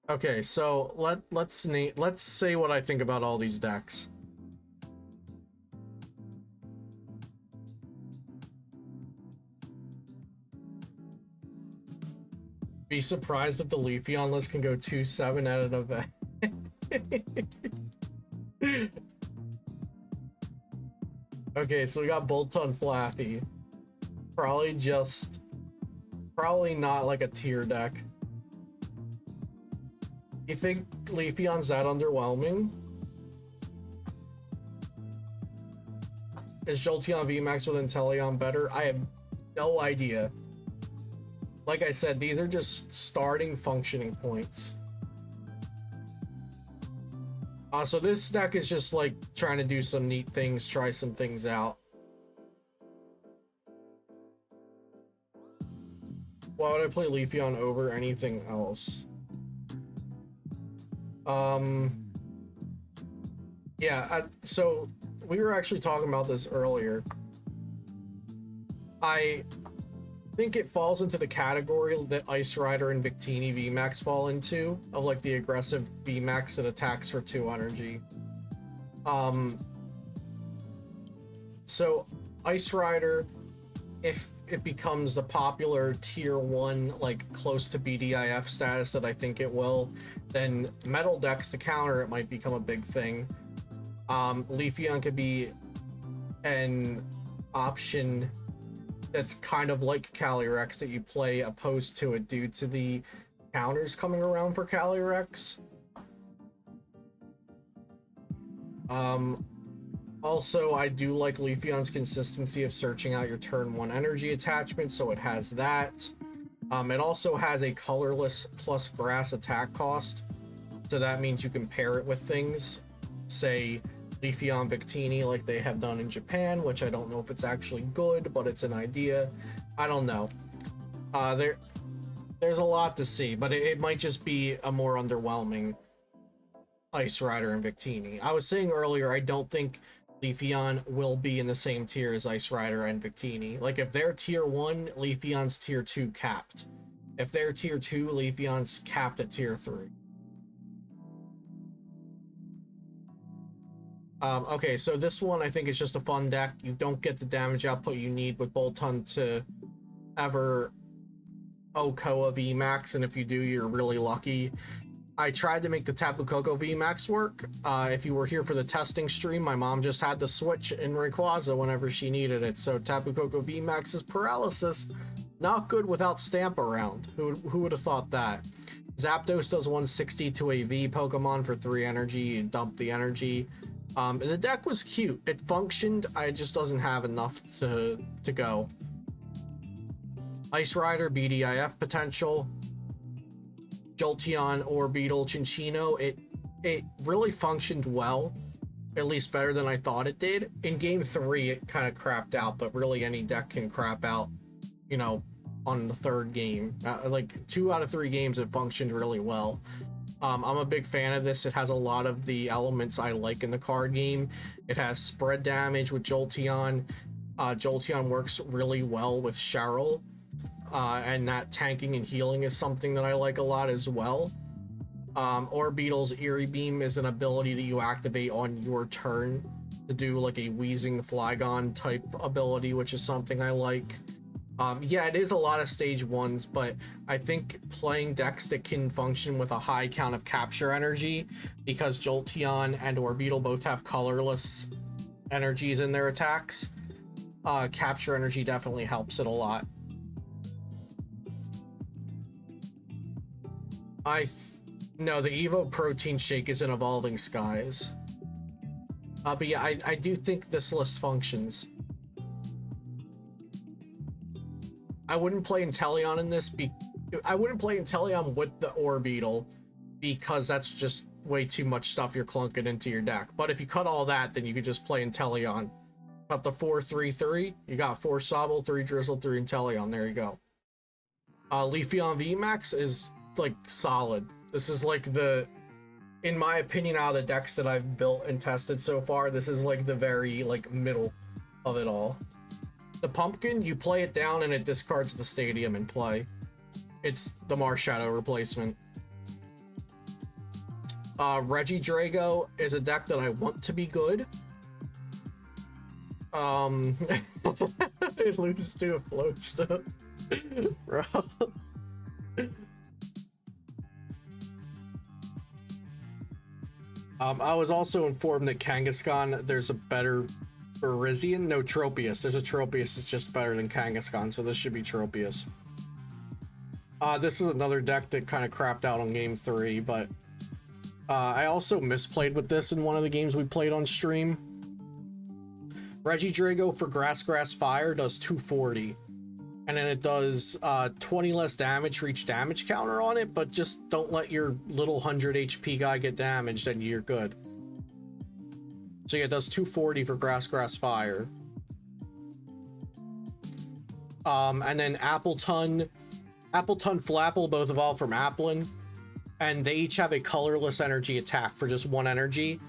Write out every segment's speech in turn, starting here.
Okay, so let's say what I think about all these decks. Be surprised if the Leafeon list can go 2-7 at an event. Okay, so we got Bolton Flaffy. Probably not like a tier deck. You think Leafeon's that underwhelming? Is Jolteon Vmax with Inteleon better? I have no idea. Like I said, these are just starting functioning points. So this deck is just like trying to do some neat things, try some things out. Why would I play Leafeon over anything else? Yeah, so we were actually talking about this earlier. I think it falls into the category that Ice Rider and Victini Vmax fall into, of like the aggressive Vmax that attacks for 2 energy. So Ice Rider, if it becomes the popular tier 1, like close to BDIF status that I think it will, then metal decks to counter it might become a big thing. Leafeon could be an option that's kind of like calyrex that you play opposed to it due to the counters coming around for calyrex. Also, I do like Leafeon's consistency of searching out your turn 1 energy attachment, so it has that. It also has a colorless plus grass attack cost, so that means you can pair it with things, say Leafeon Victini like they have done in Japan, which I don't know if it's actually good, but it's an idea. I don't know. There's a lot to see, but it might just be a more underwhelming Ice Rider and Victini. I was saying earlier, I don't think Leafeon will be in the same tier as Ice Rider and Victini. Like, if they're tier 1, Leafeon's tier 2 capped. If they're tier 2, Leafeon's capped at tier 3. Okay, so this one I think is just a fun deck. You don't get the damage output you need with Bolton to ever Okoa Vmax, and if you do, you're really lucky. I tried to make the Tapu Koko Vmax work. If you were here for the testing stream, my mom just had to switch in Rayquaza whenever she needed it. So Tapu Koko Vmax's paralysis, not good without Stamp around. Who would have thought that? Zapdos does 160 to a V Pokemon for 3 energy. You dump the energy. The deck was cute. It functioned. I just doesn't have enough to go. Ice Rider, BDIF potential. Jolteon, Orbeetle, Chinchino, it really functioned well, at least better than I thought it did. In game 3, it kind of crapped out, but really any deck can crap out, you know, on the 3rd game. Like 2 out of 3 games, it functioned really well. I'm a big fan of this. It has a lot of the elements I like in the card game. It has spread damage with Jolteon. Jolteon works really well with Cheryl. And that tanking and healing is something that I like a lot as well. Orbeetle's Eerie Beam is an ability that you activate on your turn to do like a Wheezing Flygon type ability, which is something I like. Yeah, it is a lot of stage 1s, but I think playing decks that can function with a high count of capture energy, because Jolteon and Orbeetle both have colorless energies in their attacks, capture energy definitely helps it a lot. No, the Evo protein shake is in Evolving Skies. But yeah, I do think this list functions. I wouldn't play Inteleon in this. I wouldn't play Inteleon with the Orbeetle because that's just way too much stuff you're clunking into your deck. But if you cut all that, then you could just play Inteleon. Cut the 4-3-3. You got 4 Sobble, 3 Drizzle, 3 Inteleon. There you go. Leafeon Vmax is like solid. This is like in my opinion, out of the decks that I've built and tested so far, this is like the very like middle of it all. The Pumpkin, you play it down and it discards the Stadium in play. It's the Marshadow replacement. Reggie Drago is a deck that I want to be good. It loses to a float stuff. Bro. I was also informed that Kangaskhan, there's a better Virizion. No, Tropius. There's a Tropius that's just better than Kangaskhan, so this should be Tropius. This is another deck that kind of crapped out on game 3, but I also misplayed with this in one of the games we played on stream. Reggie Drago for Grass Fire does 240, and then it does 20 less damage for each damage counter on it, but just don't let your little 100 HP guy get damaged and you're good. So yeah, it does 240 for Grass Fire. And then Appleton, Flapple both evolve from Applin, and they each have a colorless energy attack for just 1 energy.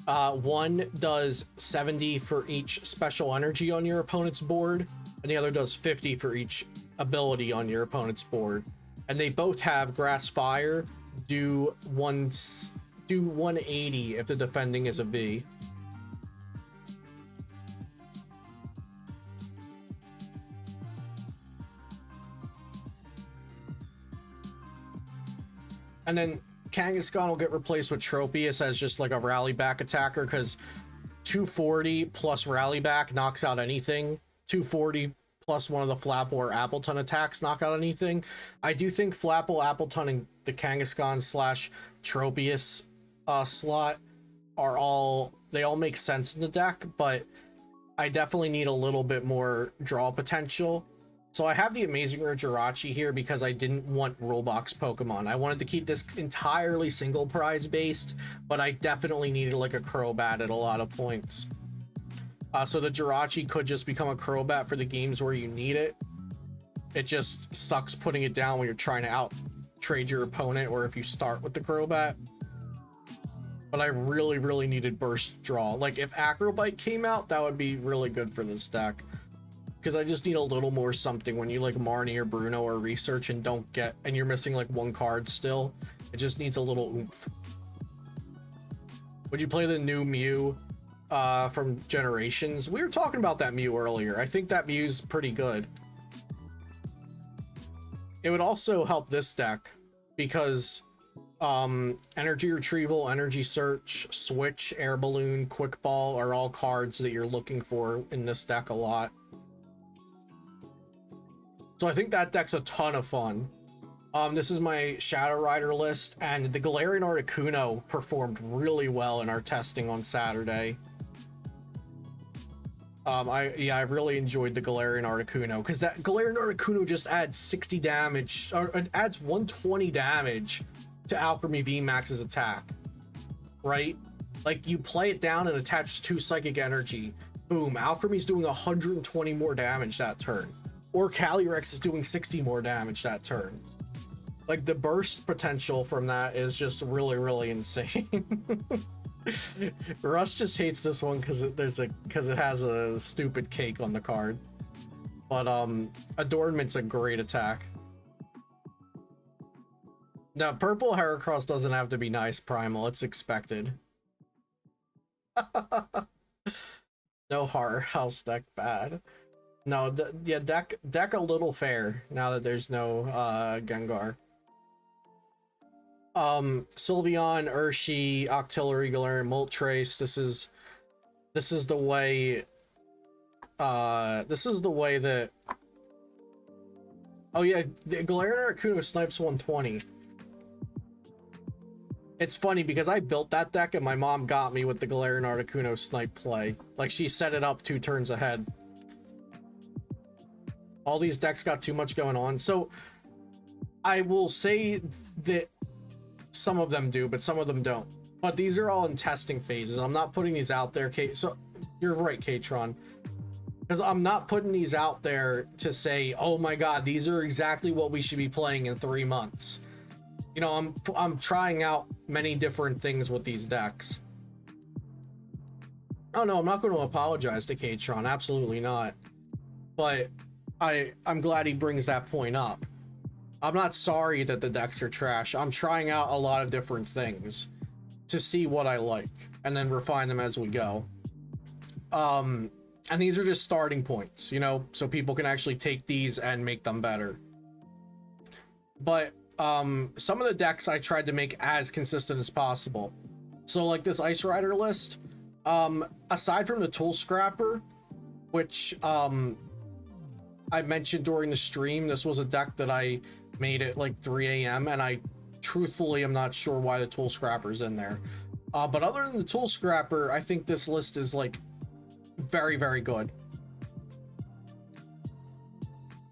One does 70 for each special energy on your opponent's board, and the other does 50 for each ability on your opponent's board. And they both have Grass Fire do 180 if the defending is a V. And then Kangaskhan will get replaced with Tropius as just like a rally back attacker, because 240 plus rally back knocks out anything. 240 plus one of the Flapple or Appleton attacks knock out anything. I do think Flapple, Appleton, and the Kangaskhan slash Tropius slot they all make sense in the deck, but I definitely need a little bit more draw potential. So I have the Amazing Rare Jirachi here because I didn't want Rulebox Pokemon. I wanted to keep this entirely single prize based, but I definitely needed like a Crobat at a lot of points. So the Jirachi could just become a Crobat for the games where you need it. It just sucks putting it down when you're trying to out trade your opponent, or if you start with the Crobat. But I really needed Burst Draw. Like if Acrobite came out, that would be really good for this deck. Because I just need a little more something when you like Marnie or Bruno or Research and you're missing like 1 card still. It just needs a little oomph. Would you play the new Mew from Generations? We were talking about that Mew earlier. I think that Mew's pretty good. It would also help this deck because Energy Retrieval, Energy Search, Switch, Air Balloon, Quick Ball are all cards that you're looking for in this deck a lot. So I think that deck's a ton of fun. This is my Shadow Rider list, and the Galarian Articuno performed really well in our testing on Saturday. I really enjoyed the Galarian Articuno, because that Galarian Articuno just adds 60 damage, or it adds 120 damage to Alchemy Vmax's attack, right? Like, you play it down and attach 2 Psychic Energy. Boom, Alchemy's doing 120 more damage that turn. Or Calyrex is doing 60 more damage that turn. Like, the burst potential from that is just really insane. Russ just hates this one because it has a stupid cake on the card. But Adornment's a great attack. Now, purple Heracross doesn't have to be nice, Primal. It's expected. No Horror House deck bad. No, yeah, deck a little fair now that there's no Gengar. Sylveon, Urshi, Octillery, Galarian, Moltres. This is the way that. Oh yeah, the Galarian Articuno snipes 120. It's funny because I built that deck and my mom got me with the Galarian Articuno snipe play. Like, she set it up 2 turns ahead. All these decks got too much going on. So I will say that some of them do, but some of them don't. But these are all in testing phases. I'm not putting these out there, Kate. So you're right, Katron. Because I'm not putting these out there to say, oh my god, these are exactly what we should be playing in 3 months. You know, I'm trying out many different things with these decks. Oh no, I'm not going to apologize to Katron. Absolutely not. But I'm glad he brings that point up. I'm not sorry that the decks are trash. I'm trying out a lot of different things. to see what I like and then refine them as we go. And these are just starting points, you know, so people can actually take these and make them better. But some of the decks I tried to make as consistent as possible. So like this Ice Rider list, aside from the Tool Scrapper, which I mentioned during the stream, this was a deck that I made at like 3 a.m. and I truthfully am not sure why the Tool Scrapper's in there. But other than the Tool Scrapper, I think this list is like very, very good.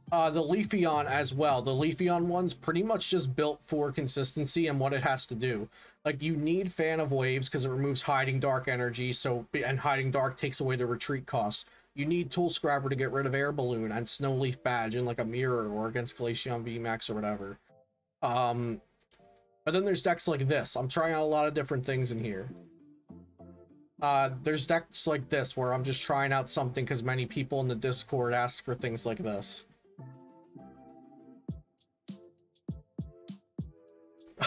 The Leafeon as well. The Leafeon one's pretty much just built for consistency and what it has to do. Like, you need Fan of Waves because it removes Hiding Dark energy, and Hiding Dark takes away the retreat cost. You need Tool Scrapper to get rid of Air Balloon and Snow Leaf Badge in like a mirror or against Glaceon Vmax or whatever. But then there's decks like this. I'm trying out a lot of different things in here. There's decks like this where I'm just trying out something because many people in the Discord asked for things like this.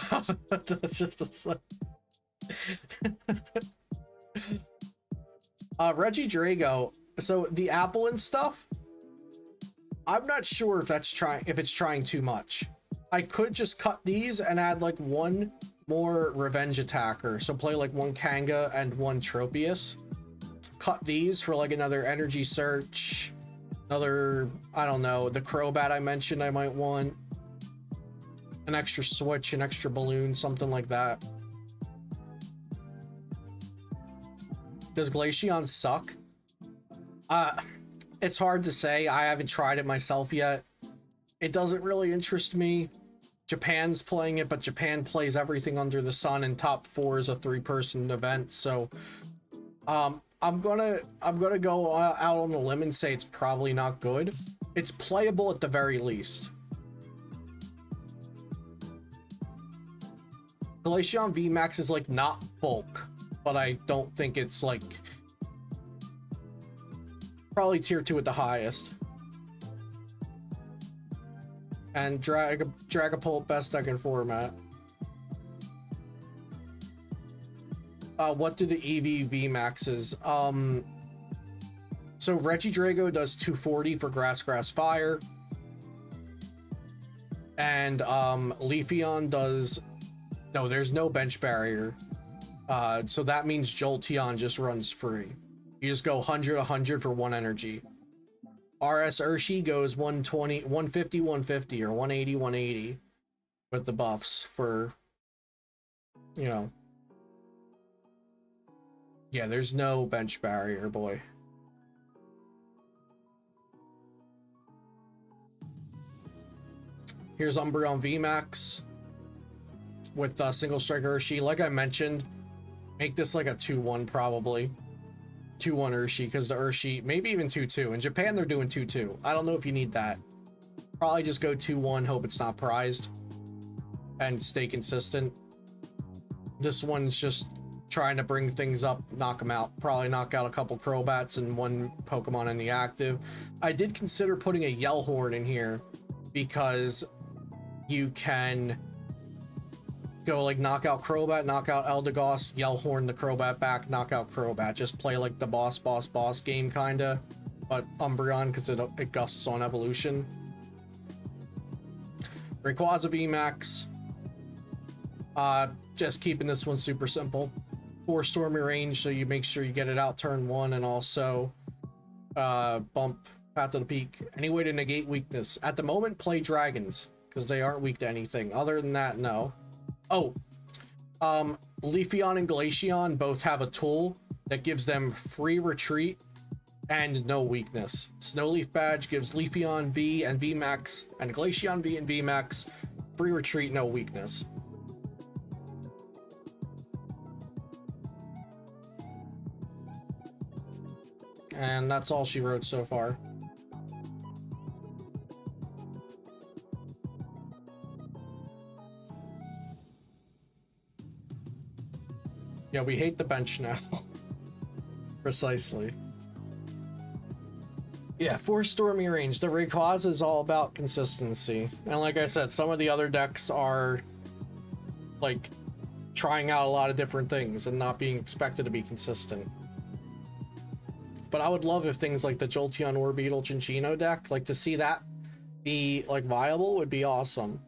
That's just Reggie Drago. So the apple and stuff, I'm not sure if it's trying too much. I could just cut these and add like one more revenge attacker. So play like one Kanga and one Tropius. Cut these for like another energy search. Another, I don't know, the Crobat I mentioned I might want. An extra switch, an extra balloon, something like that. Does Glaceon suck? It's hard to say. I haven't tried it myself yet. It doesn't really interest me. Japan's playing it, but Japan plays everything under the sun, and top 4 is a 3-person event. So, I'm gonna go out on a limb and say it's probably not good. It's playable at the very least. Glaceon Vmax is like not bulk, but I don't think it's like probably tier 2 at the highest. And Dragapult best deck in format. What do the eevee Vmaxes? So Reggie Drago does 240 for Grass Fire. And Leafeon does, no, there's no bench barrier. So that means Jolteon just runs free. You just go 100 for 1 energy. RS Urshi goes 120, 150, 150, or 180, 180 with the buffs for, you know. Yeah, there's no bench barrier, boy. Here's Umbreon Vmax with single strike Urshi. Like I mentioned, make this like a 2-1 probably. 2-1 Urshi, because the Urshi, maybe even 2-2. In Japan, they're doing 2-2. I don't know if you need that. Probably just go 2-1, hope it's not prized, and stay consistent. This one's just trying to bring things up, knock them out. Probably knock out a couple Crobats and 1 Pokemon in the active. I did consider putting a Yellhorn in here, because you can go like knock out Crobat, knock out Eldegoss, Yellhorn the Crobat back, knock out Crobat. Just play like the boss game kinda, but Umbreon because it gusts on evolution. Rayquaza Vmax. Just keeping this one super simple. 4 Stormy Range, so you make sure you get it out turn 1, and also bump Path to the Peak. Any way to negate weakness. At the moment, play Dragons, because they aren't weak to anything. Other than that, no. Oh, Leafeon and Glaceon both have a tool that gives them free retreat and no weakness. Snowleaf Badge gives Leafeon V and Vmax and Glaceon V and Vmax free retreat, no weakness. And that's all she wrote so far. Yeah, we hate the bench now. Precisely. Yeah, 4 Stormy Range. The Rayquaza is all about consistency. And like I said, some of the other decks are like trying out a lot of different things and not being expected to be consistent. But I would love if things like the Jolteon Orbeetle Chinchino deck, like to see that be like viable would be awesome.